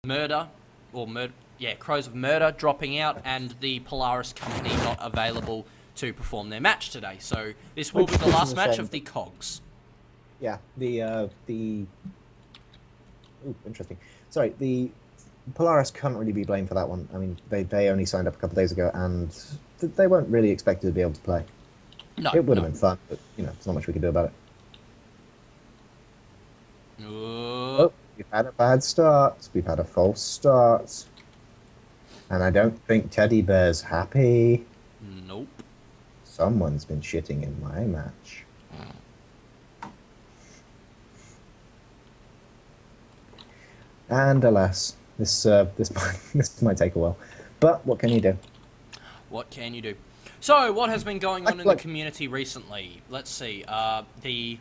Murder, Crows of Murder dropping out, and the Polaris company not available to perform their match today. So this will be the last match of the Cogs. Yeah, Ooh, interesting. Sorry, the Polaris can't really be blamed for that one. I mean, they only signed up a couple of days ago, and they weren't really expected to be able to play. No, it would have been fun, but there's not much we can do about it. Oh, we've had a bad start. We've had a false start, and I don't think Teddy Bear's happy. Nope. Someone's been shitting in my match. And alas, this might take a while. But what can you do? What can you do? So, what has been going on in the community recently? Let's see. The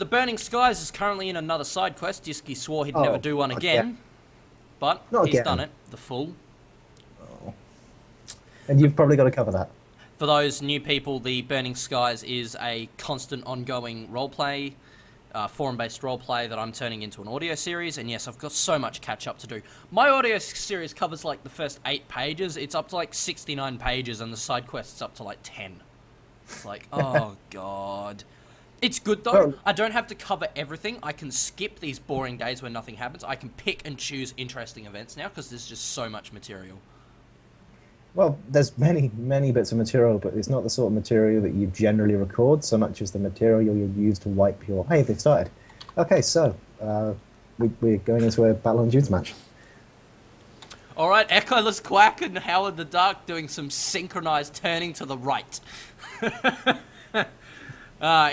Burning Skies is currently in another side quest. Disky swore he'd never do one again. But he's done it. The fool. Oh. And you've probably got to cover that. For those new people, the Burning Skies is a constant ongoing roleplay, forum-based roleplay that I'm turning into an audio series. And yes, I've got so much catch-up to do. My audio series covers like the first 8 pages. It's up to like 69 pages, and the side quest's up to like 10. It's like, oh god. It's good though. Well, I don't have to cover everything. I can skip these boring days where nothing happens. I can pick and choose interesting events now because there's just so much material. Well, there's many bits of material, but it's not the sort of material that you generally record so much as the material you'll use to wipe your... Hey, they've started. Okay, so we're going into a Battle on Dunes match. All right, Echoless Quack and Howard the Duck doing some synchronized turning to the right.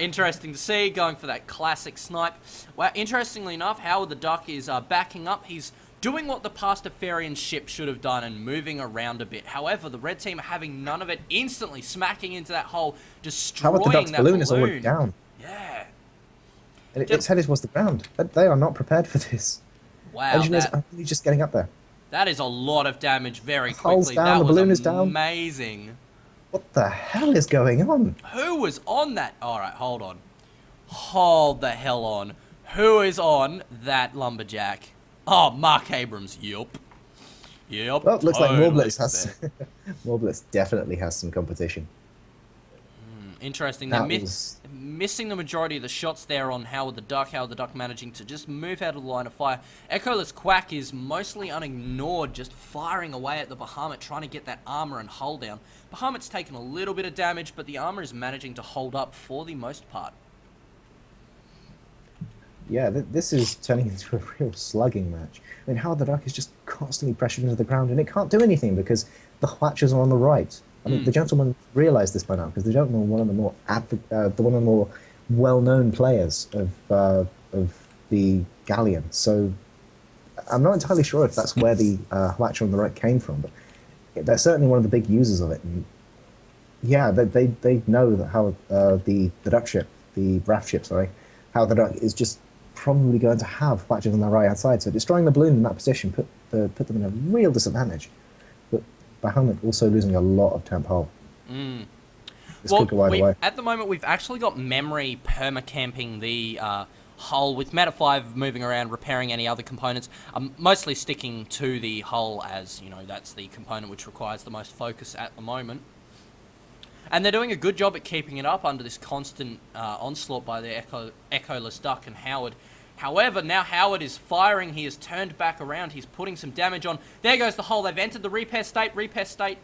Interesting to see, going for that classic snipe. Well, interestingly enough, Howard the Duck is backing up. He's doing what the Pastafarian ship should have done and moving around a bit. However, the red team are having none of it, instantly smacking into that hole, destroying Howard the Duck's that balloon is already down. Yeah. And its head is towards the ground. They are not prepared for this. Wow. Engineers are only just getting up there. That is a lot of damage very quickly. Hull's down, the balloon is down. Amazing. What the hell is going on? Who was on that? Alright, hold on. Hold the hell on. Who is on that lumberjack? Oh, Mark Abrams. Yup. Yup. Well, it looks like Morblitz has... Morblitz definitely has some competition. Interesting. They're missing the majority of the shots there on Howard the Duck. Howard the Duck managing to just move out of the line of fire. Echoless Quack is mostly unignored, just firing away at the Bahamut, trying to get that armor and hull down. Bahamut's taken a little bit of damage, but the armor is managing to hold up for the most part. Yeah, this is turning into a real slugging match. I mean, Howard the Duck is just constantly pressured into the ground, and it can't do anything because the Thatchers are on the right. I mean, the gentleman realised this by now because the gentleman, one of the more well-known players of the Galleon. So I'm not entirely sure if that's where the Thatcher on the right came from, but they're certainly one of the big users of it. And yeah, they know that how the Duck ship, the RAFT ship, sorry, how the Duck is just probably going to have Thatchers on the right hand side. So destroying the balloon in that position put them in a real disadvantage. But Bahamut also losing a lot of temp hull. This could go either way. At the moment, we've actually got Memory perma-camping the hull, with Meta 5 moving around, repairing any other components. I'm mostly sticking to the hull as, that's the component which requires the most focus at the moment. And they're doing a good job at keeping it up under this constant onslaught by the Echoless Duck and Howard. However, now Howard is firing. He has turned back around. He's putting some damage on. There goes the hull. They've entered the repair state. Repair state.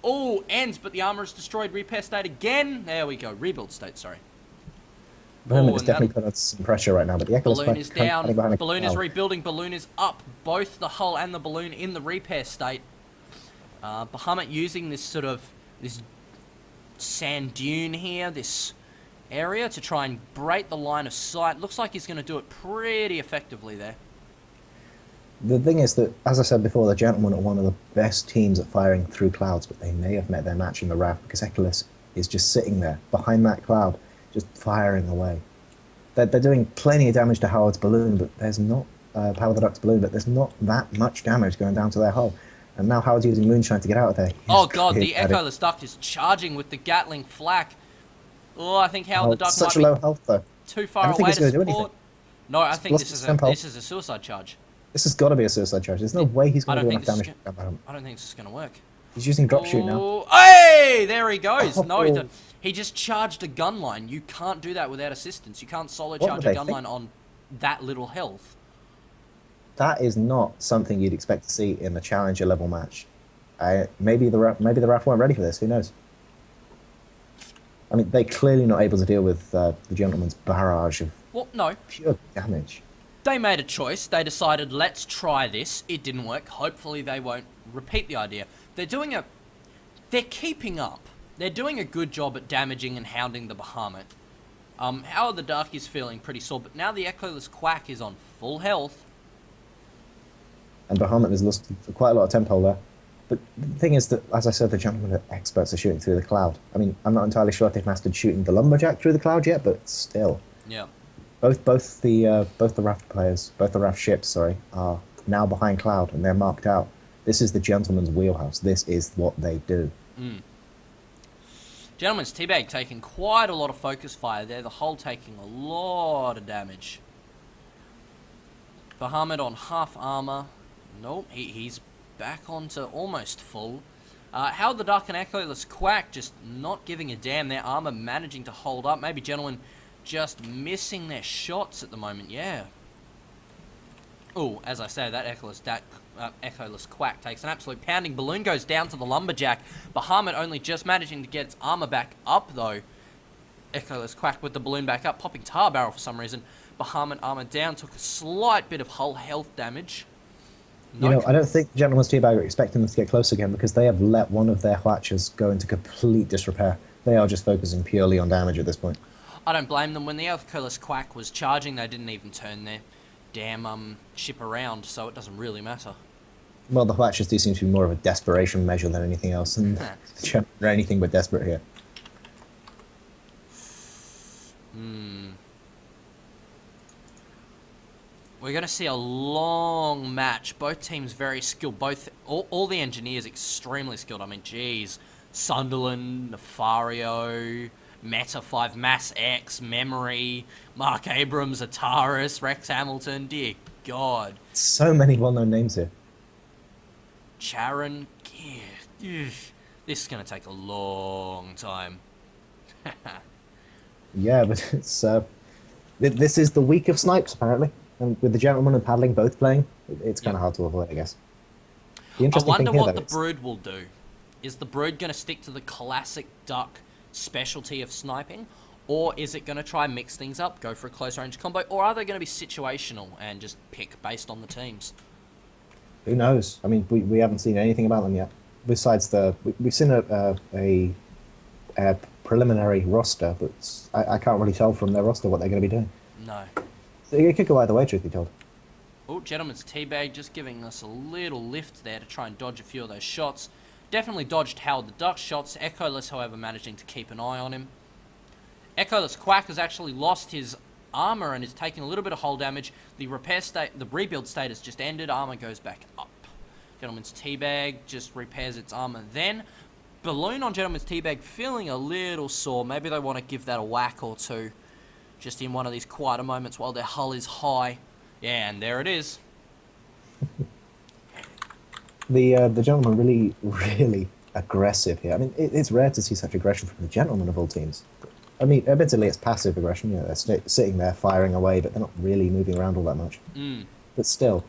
Oh, ends, but the armor is destroyed. Repair state again. There we go. Rebuild state, sorry. Bahamut is definitely putting on some pressure right now, but the Echoless balloon is down. Balloon is rebuilding. Balloon is up. Both the hull and the balloon in the repair state. Bahamut using this this sand dune here, this area, to try and break the line of sight. Looks like he's going to do it pretty effectively there. The thing is that, as I said before, the gentlemen are one of the best teams at firing through clouds, but they may have met their match in the RAFT because Echoless is just sitting there behind that cloud, just firing away. They're doing plenty of damage to Howard's balloon, but there's not Howard the Duck's balloon, but there's not that much damage going down to their hull. And now Howard's using moonshine to get out of there. Oh god, the Echoless Duck is charging with the Gatling flak. Oh, I think Howard the Duck such might low health though. Too far away to support. No, I think this is a suicide charge. This has got to be a suicide charge. There's no way he's I going to don't do think enough this is. damage to grab him. I don't think this is gonna work. He's using drop shoot now. Oh, hey! There he goes. No, Oh. he just charged a gun line. You can't do that without assistance. You can't solo What charge were a they gun line on that little health. That is not something you'd expect to see in a challenger level match. Maybe the RAF weren't ready for this. Who knows? I mean, they're clearly not able to deal with the gentleman's barrage of Well, no. pure damage. They made a choice. They decided, let's try this. It didn't work. Hopefully they won't repeat the idea. They're keeping up. They're doing a good job at damaging and hounding the Bahamut. Howard the Duck is feeling pretty sore, but now the Echoless Quack is on full health. And Bahamut has lost quite a lot of tempo there. But the thing is that, as I said, the gentlemen are experts at shooting through the cloud. I mean, I'm not entirely sure if they've mastered shooting the lumberjack through the cloud yet, but still. Yeah. Both the RAF players, both the RAF ships, sorry, are now behind cloud and they're marked out. This is the gentleman's wheelhouse. This is what they do. Gentleman's Teabag taking quite a lot of focus fire there. The hull taking a lot of damage. Bahamut on half armor. Nope, he's back onto almost full. Howard the Duck and Echoless Quack just not giving a damn. Their armor managing to hold up. Maybe Gentlemen just missing their shots at the moment, yeah. Oh, as I say, that Echoless Quack takes an absolute pounding. Balloon goes down to the lumberjack. Bahamut only just managing to get its armor back up, though. Echoless Quack with the balloon back up, popping tar barrel for some reason. Bahamut armor down, took a slight bit of hull health damage. You know, I don't think the gentleman's teabag are expecting them to get close again because they have let one of their Hwatchers go into complete disrepair. They are just focusing purely on damage at this point. I don't blame them. When the Echoless Quack was charging, they didn't even turn their damn ship around, so it doesn't really matter. Well, the Hwatchers do seem to be more of a desperation measure than anything else, and they're anything but desperate here. We're going to see a long match. Both teams very skilled. All the engineers extremely skilled. I mean, geez. Sunderland, Nefario, Meta 5, Mass X, Memory, Mark Abrams, Ataris, Rex Hamilton. Dear God. So many well-known names here. Charon. Yeah. This is going to take a long time. Yeah, but it's this is the week of snipes, apparently. And with the gentleman and paddling both playing, it's kind of hard to avoid, I guess. The I interesting wonder thing here, what though, the Brood will do. Is the Brood going to stick to the classic Duck specialty of sniping? Or is it going to try and mix things up, go for a close range combo? Or are they going to be situational and just pick based on the teams? Who knows? I mean, we haven't seen anything about them yet. Besides we've seen a preliminary roster, but I can't really tell from their roster what they're going to be doing. No. So it could go either way, truth be told. Oh, Gentleman's Teabag just giving us a little lift there to try and dodge a few of those shots. Definitely dodged Howard the Duck shots. Echoless, however, managing to keep an eye on him. Echoless Quack has actually lost his armor and is taking a little bit of hull damage. The rebuild state has just ended. Armor goes back up. Gentleman's Teabag just repairs its armor then. Balloon on Gentleman's Teabag feeling a little sore. Maybe they want to give that a whack or two. Just in one of these quieter moments while their hull is high. Yeah, and there it is. The gentleman really aggressive here. I mean, it's rare to see such aggression from the gentleman of all teams. I mean, admittedly, it's passive aggression. You know, they're sitting there firing away, but they're not really moving around all that much. But still,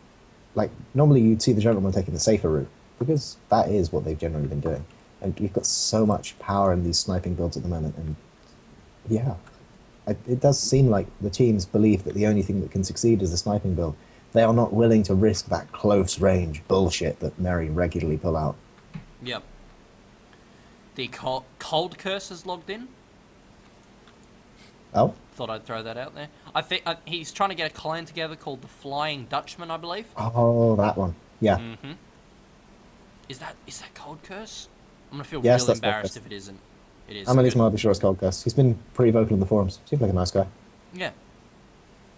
like, normally you'd see the gentleman taking the safer route, because that is what they've generally been doing. And you've got so much power in these sniping builds at the moment, and yeah. It does seem like the teams believe that the only thing that can succeed is the sniping build. They are not willing to risk that close range bullshit that Merry regularly pull out. Yep. The cold curse is logged in. Oh? Thought I'd throw that out there. I think he's trying to get a clan together called the Flying Dutchman, I believe. Oh, that one. Yeah. Mm-hmm. Is that Cold Curse? I'm gonna feel Yes, really that's embarrassed Cold if it isn't. It is. I'm at least mildly sure it's Cold Gus. He's been pretty vocal in the forums. Seems like a nice guy. Yeah.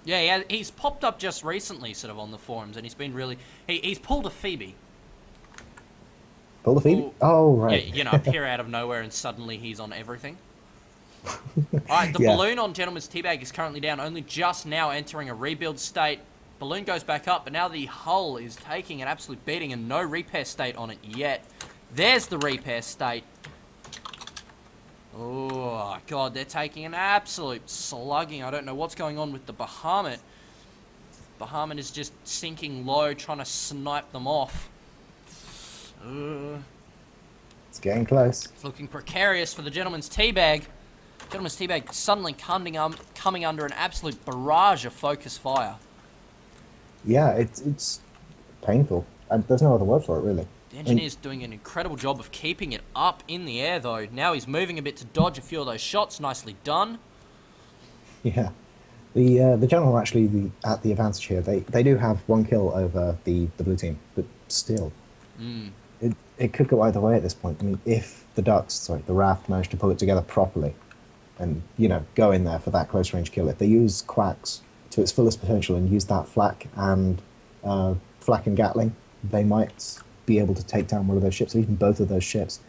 Yeah, he's popped up just recently, sort of, on the forums, and he's been really... He's pulled a Phoebe. Pull the feed? Oh, right. Yeah, you know, appear out of nowhere, and suddenly he's on everything. Alright, the balloon on Gentleman's Teabag is currently down, only just now entering a rebuild state. balloon goes back up, but now the hull is taking an absolute beating and no repair state on it yet. There's the repair state. Oh, God, they're taking an absolute slugging. I don't know what's going on with the Bahamut. Bahamut is just sinking low, trying to snipe them off. It's getting close. It's looking precarious for the Gentleman's Teabag. Gentleman's Teabag suddenly coming under an absolute barrage of focus fire. Yeah, it's painful. And there's no other word for it, really. The engineer's doing an incredible job of keeping it up in the air, though. Now he's moving a bit to dodge a few of those shots. Nicely done. Yeah. The general actually at the advantage here. They do have 1 kill over the blue team, but still, it could go either way at this point. I mean, if the the RAFT managed to pull it together properly, and go in there for that close range kill, if they use Quacks to its fullest potential and use that flak and Gatling, they might be able to take down one of those ships, or even both of those ships.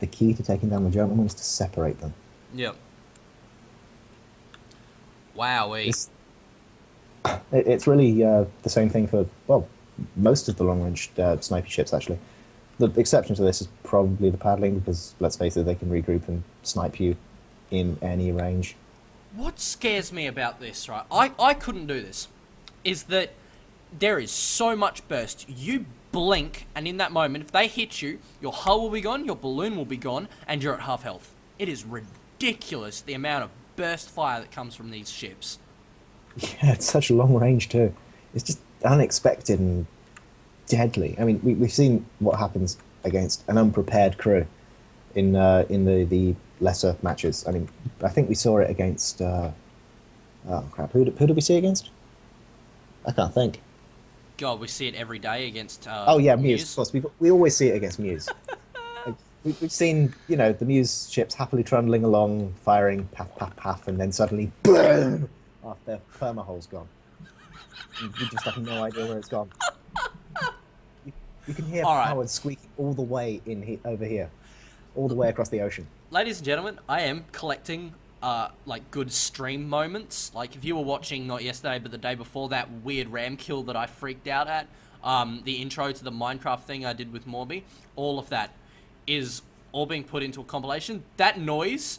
The key to taking down the gentleman is to separate them. Yep. Wowee. It's really the same thing for, well, most of the long-range sniper ships, actually. The exception to this is probably the paddling, because, let's face it, they can regroup and snipe you in any range. What scares me about this, right, I couldn't do this, is that there is so much burst. You blink, and in that moment, if they hit you, your hull will be gone, your balloon will be gone, and you're at half health. It is ridiculous, the amount of burst fire that comes from these ships. Yeah, it's such a long range too. It's just unexpected and deadly. I mean, we've seen what happens against an unprepared crew in the lesser matches. I mean, I think we saw it against oh crap, who did we see it against? I can't think. God, we see it every day against oh yeah, Muse. Of course, we always see it against Muse. We've seen, the Muse ships happily trundling along, firing, paff, paff, paff, and then suddenly, boom! Off their perma-hull's gone. And you just have no idea where it's gone. You can hear powered squeaking all the way over here, all the way across the ocean. Ladies and gentlemen, I am collecting good stream moments. Like, if you were watching, not yesterday, but the day before, that weird ram kill that I freaked out at, the intro to the Minecraft thing I did with Morby, all of that is all being put into a compilation. That noise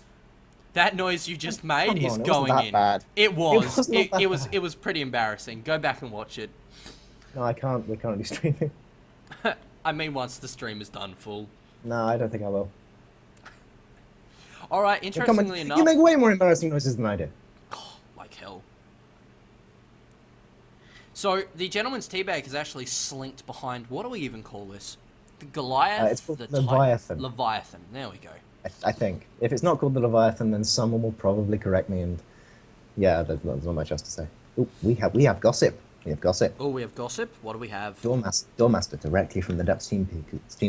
you just made is going in. Bad. It was. It was pretty embarrassing. Go back and watch it. No, I can't. We're currently streaming. I mean, once the stream is done full. No, I don't think I will. All right. Interestingly enough, you make way more embarrassing noises than I do. Oh, like hell. So the Gentleman's Teabag is actually slinked behind. What do we even call this? The Goliath? It's called Leviathan. Leviathan. There we go. I think. If it's not called the Leviathan, then someone will probably correct me, and yeah, there's not much else to say. Ooh, we have gossip. We have gossip. Oh, we have gossip? What do we have? Doormaster directly from the Ducks team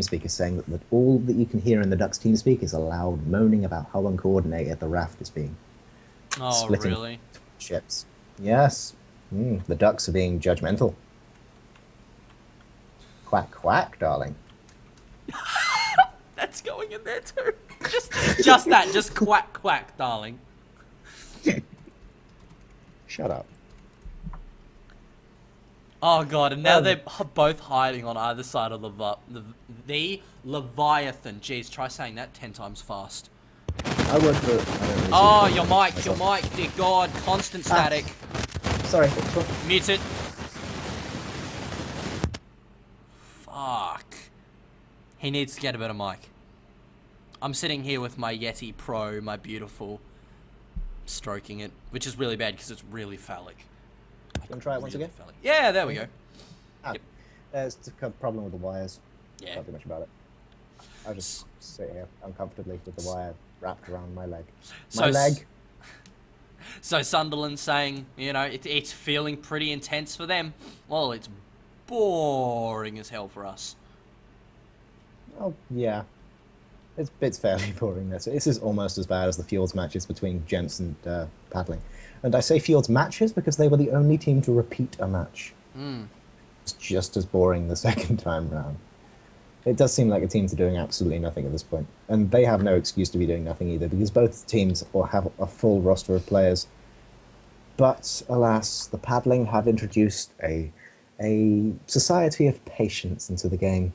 speaker saying that all that you can hear in the Ducks team speak is a loud moaning about how uncoordinated the RAFT is being. Oh, splitting really? Ships. Yes. The Ducks are being judgmental. Quack, quack, darling. That's going in there too. Just that. Just quack, quack, darling. Shut up. Oh god, and now they're both hiding on either side of the Leviathan. Jeez, try saying that 10 times fast. I work for... Oh, your mic, dear god, constant static. Sorry. Mute it. Fuck. He needs to get a better mic. I'm sitting here with my Yeti Pro, my beautiful, stroking it, which is really bad because it's really phallic. Want to try it once again? Phallic. Yeah, there we go. Yep. There's a problem with the wires. Yeah. Can't do much about it. I'll just sit here uncomfortably with the wire wrapped around my leg. So Sunderland's saying, it's feeling pretty intense for them. Well, it's boring as hell for us. Oh, yeah. It's fairly boring. This is almost as bad as the Fjords matches between gents and paddling. And I say Fjords matches because they were the only team to repeat a match. It's just as boring the second time round. It does seem like the teams are doing absolutely nothing at this point. And they have no excuse to be doing nothing either, because both teams have a full roster of players. But alas, the paddling have introduced a society of patience into the game,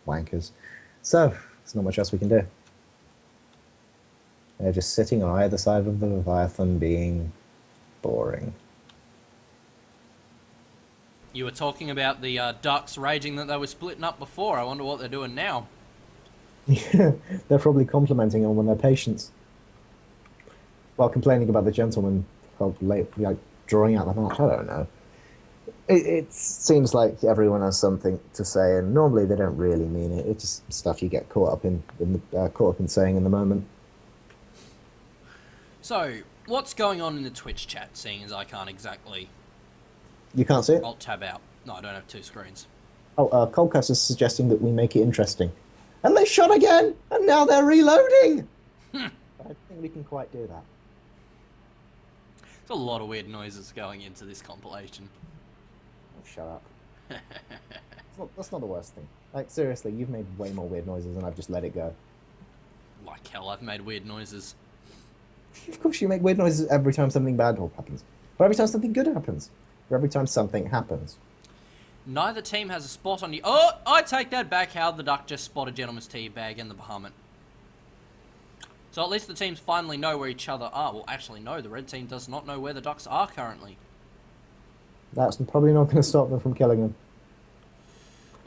wankers. So there's not much else we can do. They're just sitting on either side of the Leviathan, being boring. You were talking about the ducks raging that they were splitting up before. I wonder what they're doing now. Yeah, they're probably complimenting on their patience, while complaining about the gentleman like drawing out the match. I don't know. It seems like everyone has something to say, and normally they don't really mean it. It's just stuff you get caught up in saying in the moment. So, what's going on in the Twitch chat, seeing as I can't exactly You can't see it? alt-tab out? No, I don't have two screens. Oh, Coldcast is suggesting that we make it interesting. And they shot again! And now they're reloading! I don't think we can quite do that. There's a lot of weird noises going into this compilation. Oh, shut up. That's not the worst thing. Like, seriously, you've made way more weird noises and I've just let it go. Like hell, I've made weird noises. Of course you make weird noises every time something bad happens. Or every time something good happens. Or every time something happens. Neither team has a spot on you. Oh, I take that back. How the duck just spotted Gentleman's Teabag and the Bahamut. So at least the teams finally know where each other are. Well, actually, no, the red team does not know where the ducks are currently. That's probably not going to stop them from killing them.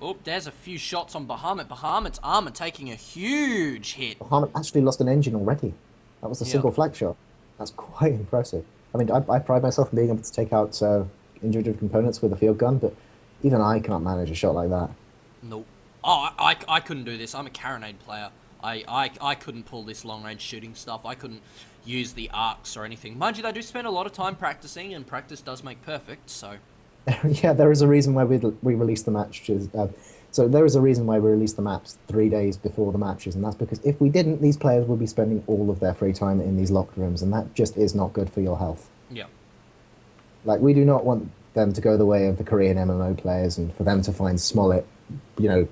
Oh, there's a few shots on Bahamut. Bahamut's armor taking a huge hit. Bahamut actually lost an engine already. That was a single flag shot. That's quite impressive. I mean, I pride myself in being able to take out individual components with a field gun, but even I can't manage a shot like that. Nope. Oh, I couldn't do this. I'm a carronade player. I couldn't pull this long-range shooting stuff. I couldn't use the arcs or anything. Mind you, they do spend a lot of time practicing, and practice does make perfect, so... Yeah, there is a reason why we released the matches. So there is a reason why we released the maps 3 days before the matches, and that's because if we didn't, these players would be spending all of their free time in these locked rooms, and that just is not good for your health. Yeah. Like, we do not want them to go the way of the Korean MMO players, and for them to find Smollett,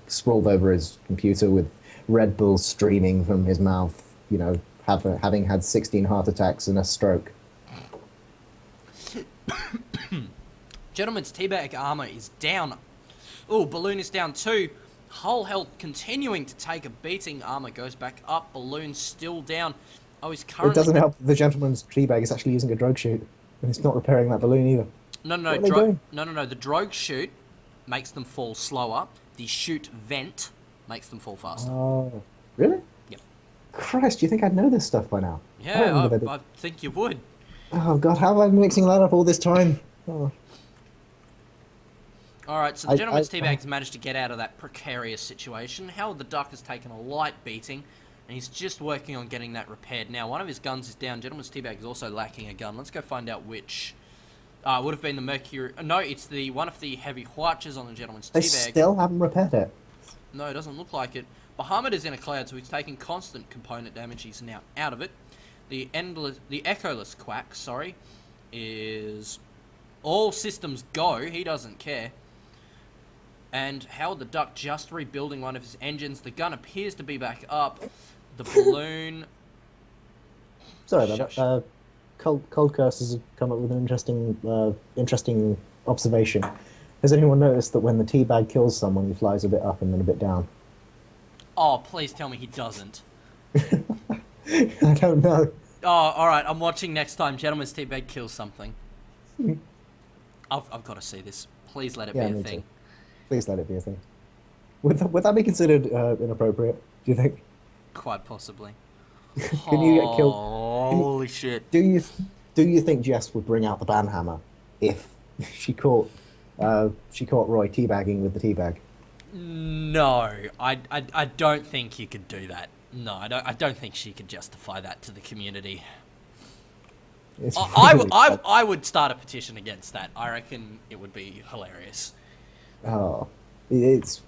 sprawled over his computer with Red Bull streaming from his mouth, having had 16 heart attacks and a stroke. Gentleman's Teabag armor is down. Oh, Balloon is down too. Hull health continuing to take a beating. Armor goes back up. Balloon still down. Oh, he's currently... It doesn't help the gentleman's teabag is actually using a drogue chute, and it's not repairing that balloon either. No. The drogue chute makes them fall slower. The chute vent makes them fall faster. Oh, really? Yep. Christ, do you think I'd know this stuff by now? Yeah, I think you would. Oh, God, how have I been mixing that up all this time? Oh. Alright, so the Gentleman's Teabag has managed to get out of that precarious situation. Howard the Duck has taken a light beating, and he's just working on getting that repaired. Now, one of his guns is down. Gentleman's Teabag is also lacking a gun. Let's go find out which. It would have been the Mercury... No, it's the one of the heavy Hwatches on the Gentleman's Teabag. They still haven't repaired it. No, it doesn't look like it. Bahamut is in a cloud, so he's taking constant component damage. He's now out of it. The Echoless Quack, is... all systems go. He doesn't care. And Howard the Duck just rebuilding one of his engines. The gun appears to be back up. The balloon... Sorry about that. Cold Curse has come up with an interesting observation. Has anyone noticed that when the teabag kills someone, he flies a bit up and then a bit down? Oh, please tell me he doesn't. I don't know. Oh, alright, I'm watching next time Gentleman's Teabag kills something. I've got to see this. Please let it be a thing. Too. Please let it be a thing. Would that be considered inappropriate, do you think? Quite possibly. Can you get killed? Holy shit. Do you think Jess would bring out the banhammer if she caught Roy teabagging with the teabag? No, I don't think you could do that. No, I don't think she could justify that to the community. I would start a petition against that. I reckon it would be hilarious. Oh, it's...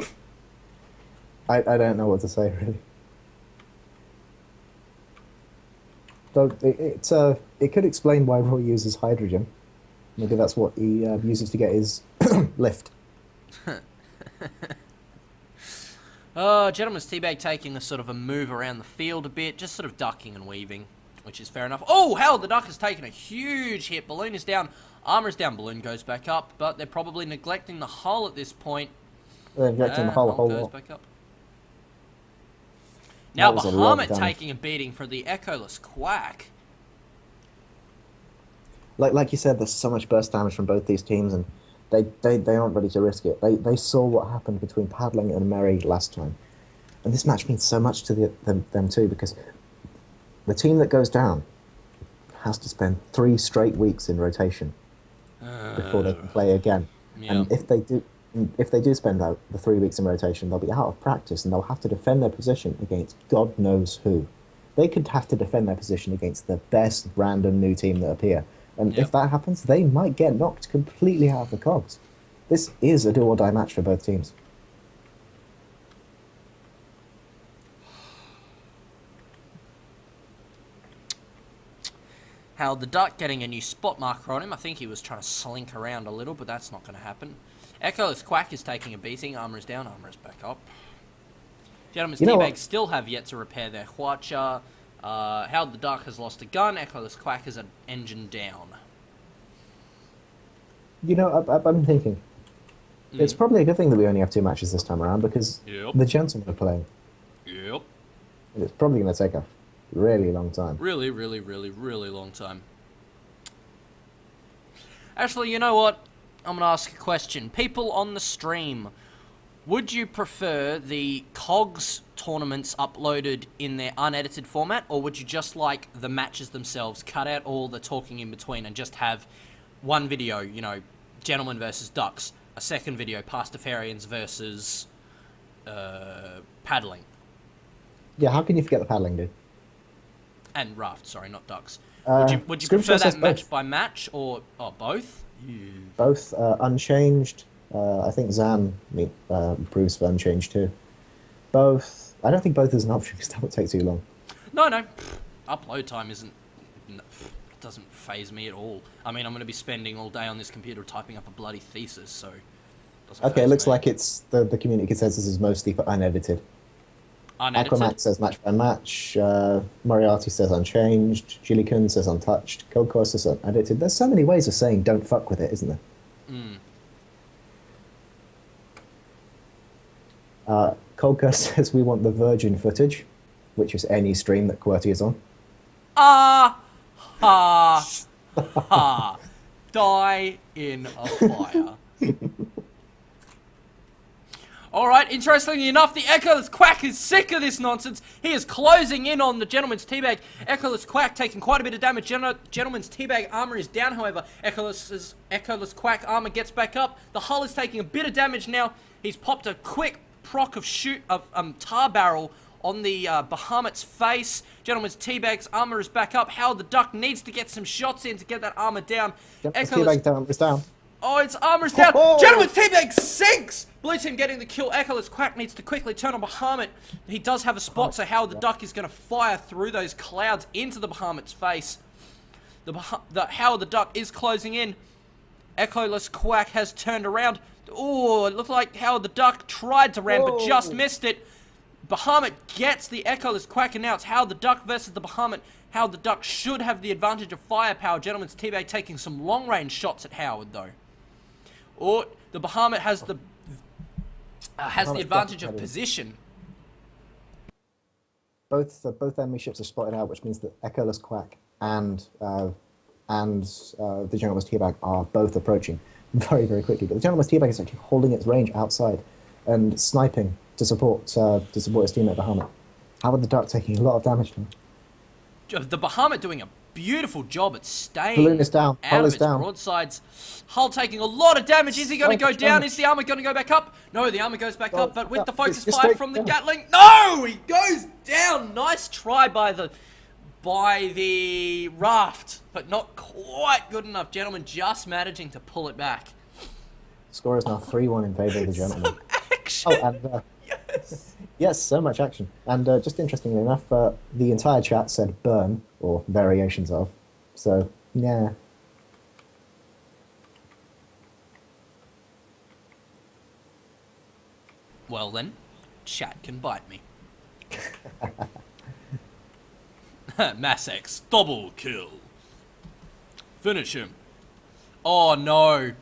I don't know what to say, really. Though it could explain why Roy uses hydrogen. Maybe that's what he uses to get his lift. Gentleman's Teabag taking a sort of a move around the field a bit, just sort of ducking and weaving. which is fair enough. Oh, hell, the Duck has taken a huge hit. Balloon is down. Armor is down. Balloon goes back up, but they're probably neglecting the hull at this point. They're injecting the whole Hull goes lot. back up. Now That was a lot of Bahamut damage. taking a beating from the Echoless Quack. Like you said, there's so much burst damage from both these teams, and they aren't ready to risk it. They saw what happened between Paddling and Merry last time, and this match means so much to them too, because the team that goes down has to spend 3 straight weeks in rotation before they can play again. Yeah. And if they do spend out the 3 weeks in rotation, they'll be out of practice and they'll have to defend their position against God knows who. They could have to defend their position against the best random new team that appear. And Yep. if that happens, they might get knocked completely out of the cogs. This is a do-or-die match for both teams. Hal the Duck getting a new spot marker on him. I think he was trying to slink around a little, but that's not going to happen. Echoless Quack is taking a beating. Armor is down. Armor is back up. Gentlemen's You know Teabags what? still have yet to repair their Huacha. Hal the Duck has lost a gun. Echoless Quack has an engine down. You know, I'm thinking, it's probably a good thing that we only have 2 matches this time around, because Yep. the gentlemen are playing. Yep. And it's probably going to take a really long time. Really, really, really, really long time. Actually, you know what? I'm going to ask a question. People on the stream, would you prefer the Cogs tournaments uploaded in their unedited format, or would you just like the matches themselves, cut out all the talking in between, and just have one video, you know, Gentlemen versus Ducks, a second video, Pastafarians versus Paddling, Yeah, how can you forget the paddling, dude? and Raft, sorry, not Ducks. Uh, Would you Scrimshaw prefer says that match both. by match, or both? Both unchanged. I think Zan proves for unchanged too. Both. I don't think both is an option because that would take too long. No. Upload time isn't... It doesn't faze me at all. I mean, I'm going to be spending all day on this computer typing up a bloody thesis, so... doesn't Okay, it faze looks me. like it's the community consensus is mostly for unedited. Unedited? Aquamax says match by match. Moriarty says unchanged. Julikun says untouched. Cold says unedited. There's so many ways of saying don't fuck with it, isn't there? Kolka says we want the virgin footage, which is any stream that QWERTY is on. Ah! Ha! Ha! Die in a fire. Alright, interestingly enough, the Echoless Quack is sick of this nonsense. He is closing in on the Gentleman's Teabag. Echoless Quack taking quite a bit of damage. Gentleman's Teabag armor is down, however. Echoless Quack armor gets back up. The hull is taking a bit of damage now. He's popped a quick proc of tar barrel on the Bahamut's face. Gentleman's Teabag's armor is back up. Howard the Duck needs to get some shots in to get that armor down. Teabag down, it's down. Oh, its armor's down. Oh! Gentleman's Teabag sinks! Blue team getting the kill. Echoless Quack needs to quickly turn on Bahamut. He does have a spot, so Howard the Duck is going to fire through those clouds into the Bahamut's face. The Howard the Duck is closing in. Echoless Quack has turned around. Oh, it looked like Howard the Duck tried to ram, but just missed it. Bahamut gets the Echoless Quack, and now it's Howard the Duck versus the Bahamut. Howard the Duck should have the advantage of firepower. Gentleman's Teabag taking some long-range shots at Howard, though. Or the Bahamut has the advantage of position. Both enemy ships are spotted out, which means that Echoless Quack and the Gentleman's Teabag are both approaching very, very quickly. But the Gentleman's Teabag is actually holding its range outside and sniping to support his teammate Bahamut. Howard the Duck taking a lot of damage now. The Bahamut doing a beautiful job at staying Balloon is down. out Hull of is its down. broadsides. Hull taking a lot of damage. Is he going to go much down? damage. Is the armor going to go back up? No, the armor goes back up, but with the focus It's fire straight from the down. Gatling. No! He goes down. Nice try by the Raft, but not quite good enough. Gentlemen just managing to pull it back. Score is now 3-1 in favour of the Gentleman. Action! Oh, and Yes! yes, so much action. And just interestingly enough, the entire chat said burn, or variations of. So, yeah. Well then, chat can bite me. Mass X, double kill. Finish him. Oh no.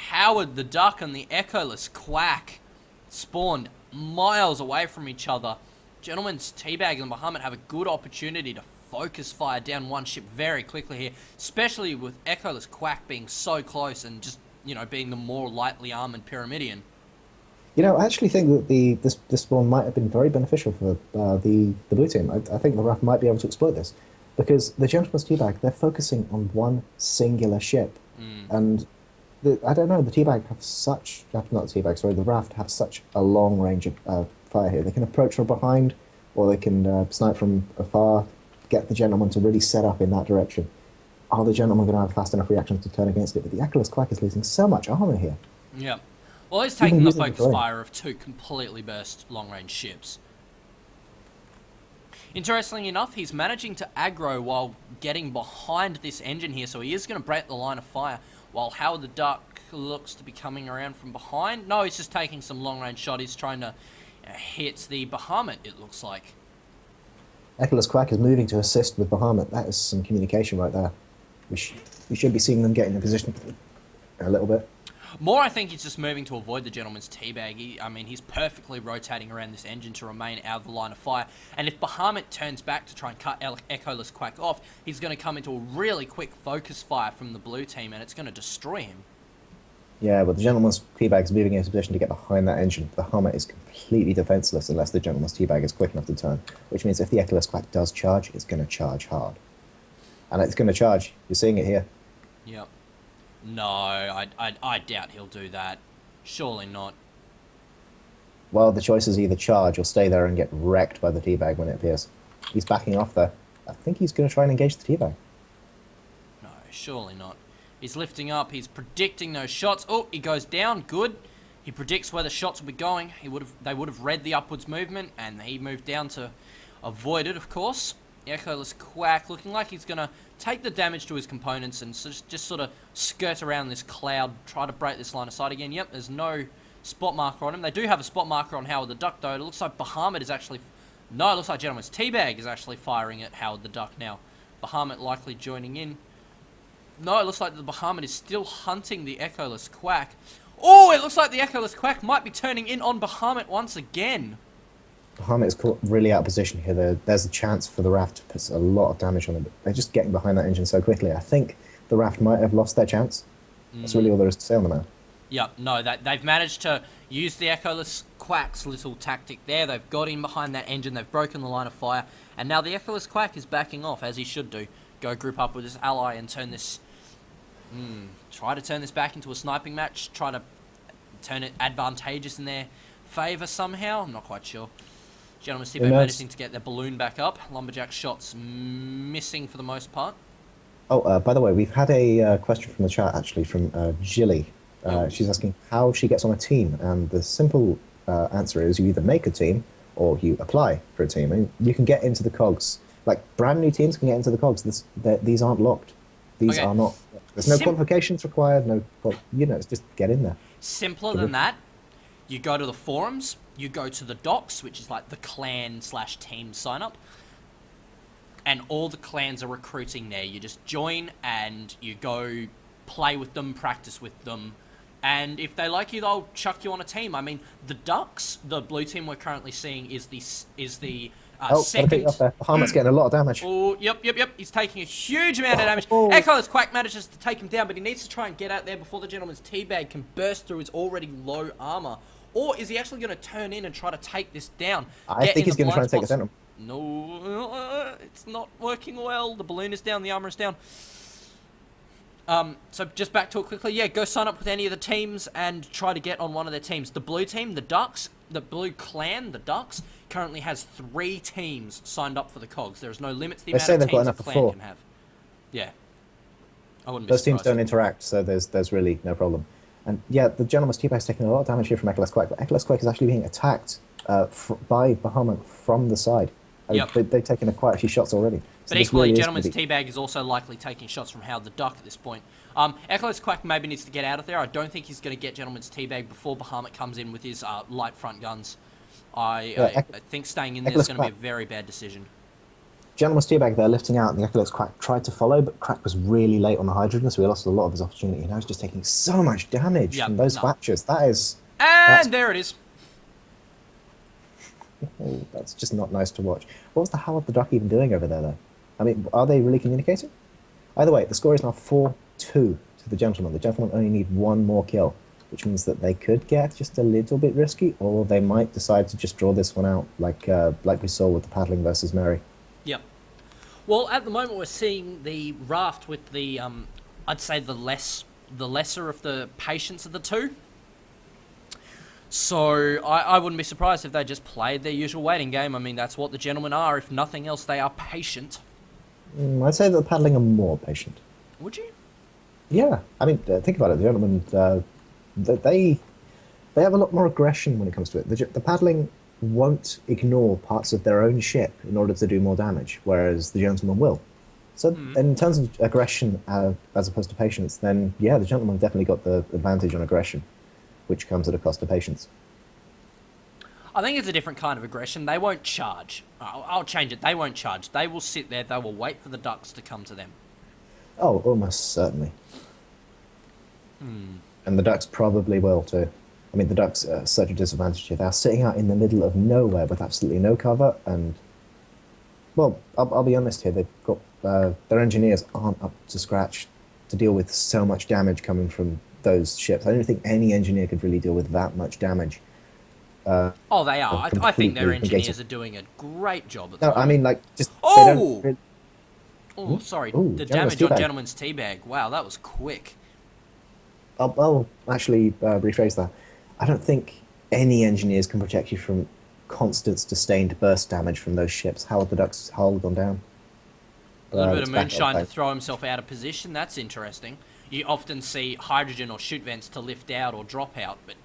Howard the Duck and the Echoless Quack spawned miles away from each other. Gentleman's Teabag and Bahamut have a good opportunity to focus fire down one ship very quickly here, especially with Echoless Quack being so close and just, you know, being the more lightly armored Pyramidian. You know, I actually think that this spawn might have been very beneficial for the blue team. I think the RAFT might be able to exploit this because the Gentleman's Teabag, they're focusing on one singular ship, and I don't know, the Teabag have such not the Teabag, sorry, the RAFT have such a long range of fire here. They can approach from behind, or they can snipe from afar, get the Gentleman to really set up in that direction. Are the Gentlemen going to have fast enough reactions to turn against it? But the Echoless Quack is losing so much armor here. Yeah. Well, he's taking the focus fire of two completely burst long-range ships. Interestingly enough, he's managing to aggro while getting behind this engine here, so he is going to break the line of fire, while Howard the Duck looks to be coming around from behind. No, he's just taking some long-range shot. He's trying to hit the Bahamut, it looks like. Echoless Quack is moving to assist with Bahamut. That is some communication right there. We should be seeing them get in a position a little bit. More, I think he's just moving to avoid the Gentleman's Teabag. I mean, he's perfectly rotating around this engine to remain out of the line of fire. And if Bahamut turns back to try and cut Echoless Quack off, he's going to come into a really quick focus fire from the blue team, and it's going to destroy him. Yeah, but the Gentleman's Teabag is moving into a position to get behind that engine. Bahamut is completely defenseless unless the Gentleman's Teabag is quick enough to turn, which means if the Echoless Quack does charge, it's going to charge hard. And it's going to charge. You're seeing it here. Yep. No, I doubt he'll do that. Surely not. Well, the choice is either charge or stay there and get wrecked by the Teabag when it appears. He's backing off there. I think he's going to try and engage the Teabag. No, surely not. He's lifting up. He's predicting those shots. Oh, he goes down. Good. He predicts where the shots will be going. They would have read the upwards movement, and he moved down to avoid it, of course. The Echoless Quack looking like he's going to take the damage to his components and just sort of skirt around this cloud, try to break this line of sight again. Yep, there's no spot marker on him. They do have a spot marker on Howard the Duck, though. It looks like Bahamut is actually... No, it looks like Gentleman's Teabag is actually firing at Howard the Duck now. Bahamut likely joining in. No, it looks like the Bahamut is still hunting the Echoless Quack. Oh, it looks like the Echoless Quack might be turning in on Bahamut once again. Bahamut is caught really out of position here. There's a chance for the RAFT to put a lot of damage on it, but they're just getting behind that engine so quickly. I think the RAFT might have lost their chance. That's really all there is to say on the matter. Yep, no, they've managed to use the Echoless Quack's little tactic there. They've got in behind that engine, they've broken the line of fire, and now the Echoless Quack is backing off, as he should do. Go group up with his ally and turn this... try to turn this back into a sniping match, try to turn it advantageous in their favour somehow. I'm not quite sure. Gentleman's Teabag managing to get their balloon back up. Lumberjack shots missing for the most part. Oh, by the way, we've had a question from the chat, actually, from Jilly. She's asking how she gets on a team, and the simple answer is you either make a team or you apply for a team. And you can get into the Cogs. Like, brand new teams can get into the Cogs. These aren't locked. These are not. There's no qualifications required, it's just get in there. Simpler than that. You go to the forums, you go to the docs, which is like the clan/team sign up, and all the clans are recruiting there. You just join and you go play with them, practice with them, and if they like you, they'll chuck you on a team. I mean, the Ducks, the blue team we're currently seeing is the second. Bahamut's getting a lot of damage. Oh, yep. He's taking a huge amount of damage. Echoless Quack manages to take him down, but he needs to try and get out there before the Gentleman's Teabag can burst through his already low armor. Or is he actually going to turn in and try to take this down? I think he's going to try and take it down. No, it's not working well. The balloon is down, the armor is down. So just back to it quickly. Yeah, go sign up with any of the teams and try to get on one of their teams. The blue team, the Ducks, the blue clan, the Ducks, currently has 3 teams signed up for the Cogs. There is no limit to the amount of teams a clan can have. Yeah. I wouldn't be Those teams surprised. don't interact, so there's really no problem. And yeah, the Gentleman's Teabag is taking a lot of damage here from Echoless Quack, but Echoless Quack is actually being attacked by Bahamut from the side. They've taken quite a few shots already. But equally, Gentleman's Teabag is also likely taking shots from Howard the Duck at this point. Echoless Quack maybe needs to get out of there. I don't think he's going to get Gentleman's Teabag before Bahamut comes in with his light front guns. I think staying in there is going to be a very bad decision. Gentleman's Teabag there lifting out, and the Echoless Quack tried to follow, but Crack was really late on the hydrogen, so he lost a lot of his opportunity. Now he's just taking so much damage Yep, from those no. Thatchers. That's And there it is. oh, that's just not nice to watch. What was the Howard the Duck even doing over there, though? I mean, are they really communicating? Either way, the score is now 4-2 to the Gentleman. The Gentleman only need one more kill, which means that they could get just a little bit risky, or they might decide to just draw this one out, like we saw with the Paddling versus Mary. Yep. Well, at the moment we're seeing the Raft with the, I'd say the lesser of the patience of the two. So I wouldn't be surprised if they just played their usual waiting game. I mean, that's what the Gentlemen are. If nothing else, they are patient. I'd say that the Paddling are more patient. Would you? Yeah, I mean, think about it. The Gentlemen, they have a lot more aggression when it comes to it. The Paddling won't ignore parts of their own ship in order to do more damage, whereas the Gentleman will. So in terms of aggression as opposed to patience, then yeah, the Gentleman definitely got the advantage on aggression, which comes at a cost of patience. I think it's a different kind of aggression. They won't charge. I'll change it. They won't charge. They will sit there. They will wait for the ducks to come to them. Oh, almost certainly. And the ducks probably will too. I mean, the ducks are such a disadvantage here. They're sitting out in the middle of nowhere with absolutely no cover, and well, I'll be honest here. They've got their engineers aren't up to scratch to deal with so much damage coming from those ships. I don't think any engineer could really deal with that much damage. Oh, they are. I think their completely engineers negative. are doing a great job at No, the moment. I mean, like, just... Oh! They don't really... Oh, sorry. Ooh, The Gentleman's damage on Teabag. Gentleman's Teabag. Wow, that was quick. I'll actually rephrase that. I don't think any engineers can protect you from constant sustained burst damage from those ships. How would the ducks hull gone down? A little bit It's of back moonshine to up, throw himself out of position. That's interesting. You often see hydrogen or chute vents to lift out or drop out, but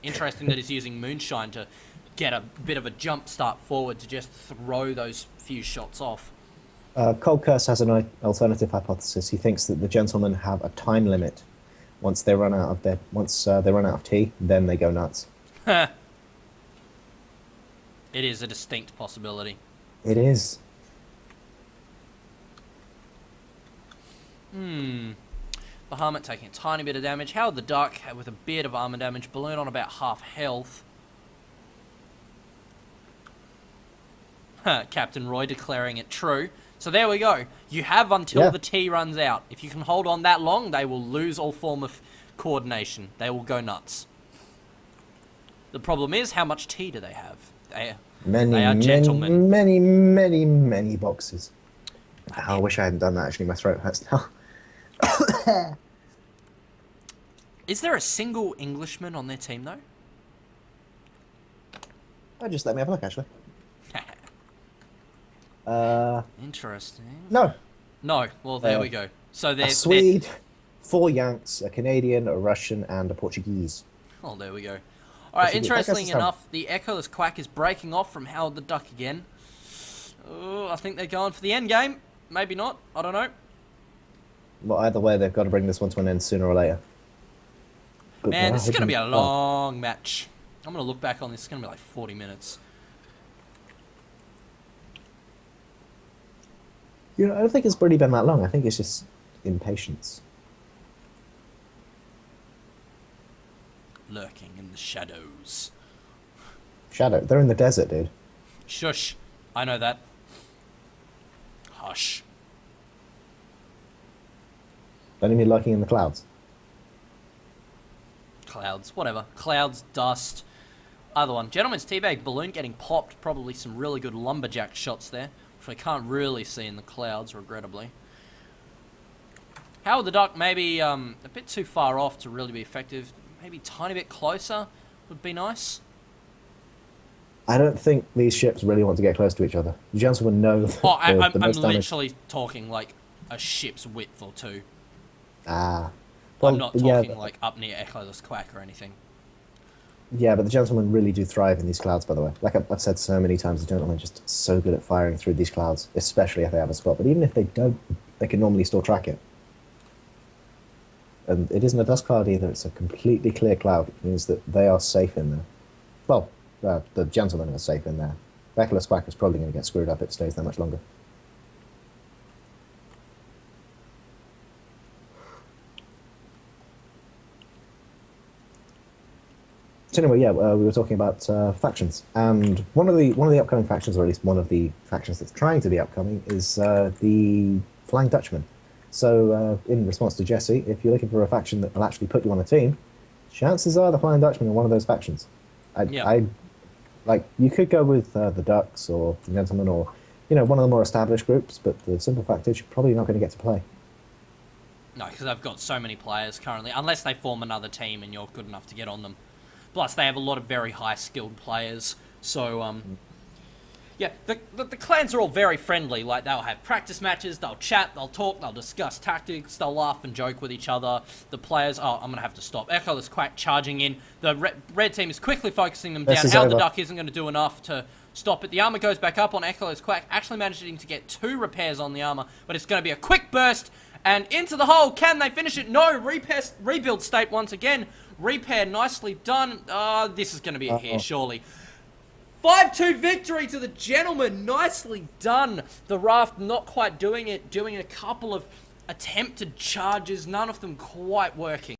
interesting that he's using moonshine to get a bit of a jump start forward to just throw those few shots off. Cold Curse has an alternative hypothesis. He thinks that the Gentlemen have a time limit. Once they run out of tea, then they go nuts. It is a distinct possibility. It is. Bahamut taking a tiny bit of damage. Howard the Duck with a bit of armor damage. Balloon on about half health. Captain Roy declaring it true. So there we go. You have until the tea runs out. If you can hold on that long, they will lose all form of coordination. They will go nuts. The problem is, how much tea do they have? They are gentlemen. Many boxes. I wish I hadn't done that, actually. My throat hurts now. Is there a single Englishman on their team, though? Oh, just let me have a look, actually. Interesting. No. No. Well, there we go. So they're... A Swede, 4 Yanks, a Canadian, a Russian, and a Portuguese. Oh, there we go. Alright, interestingly enough, the Echoless Quack is breaking off from Howard the Duck again. Oh, I think they're going for the end game. Maybe not. I don't know. Well, either way, they've got to bring this one to an end sooner or later. But Man, this is going to be a oh, long match. I'm going to look back on this. It's going to be like 40 minutes. You know, I don't think it's really been that long. I think it's just impatience. Lurking in the shadows. Shadow. They're in the desert, dude. Shush. I know that. Hush. Don't you mean lurking in the clouds? Clouds. Whatever. Clouds, dust. Other one. Gentleman's Teabag balloon getting popped. Probably some really good lumberjack shots there, which I can't really see in the clouds, regrettably. Howard the Duck maybe a bit too far off to really be effective. Maybe a tiny bit closer would be nice. I don't think these ships really want to get close to each other. The gentlemen know that I'm the most damage... literally talking like a ship's width or two. Ah. I'm not talking like up near Echoless Quack or anything. Yeah, but the gentlemen really do thrive in these clouds, by the way. Like I've said so many times, the gentlemen are just so good at firing through these clouds, especially if they have a spot. But even if they don't, they can normally still track it. And it isn't a dust cloud either, it's a completely clear cloud, which means that they are safe in there. Well, the gentlemen are safe in there. Echoless Quack is probably going to get screwed up if it stays there much longer. So anyway, yeah, we were talking about factions, and one of the upcoming factions, or at least one of the factions that's trying to be upcoming, is the Flying Dutchman. So, in response to Jesse, if you're looking for a faction that will actually put you on a team, chances are the Flying Dutchman are one of those factions. Yeah. I like you could go with the Ducks or the Gentlemen or one of the more established groups, but the simple fact is you're probably not going to get to play. No, because they've got so many players currently, unless they form another team and you're good enough to get on them. Plus, they have a lot of very high-skilled players, so, yeah, the clans are all very friendly. Like, they'll have practice matches, they'll chat, they'll talk, they'll discuss tactics, they'll laugh and joke with each other. The players... Oh, I'm going to have to stop. Echoless Quack charging in. The red team is quickly focusing them down. Out the Duck isn't going to do enough to stop it. The armor goes back up on Echoless Quack, actually managing to get 2 repairs on the armor, but it's going to be a quick burst, and into the hole. Can they finish it? No. Rebuild state once again. Repair nicely done. This is going to be a hit, surely. 5-2 victory to the Gentlemen. Nicely done. The RAFT not quite doing it. Doing a couple of attempted charges. None of them quite working.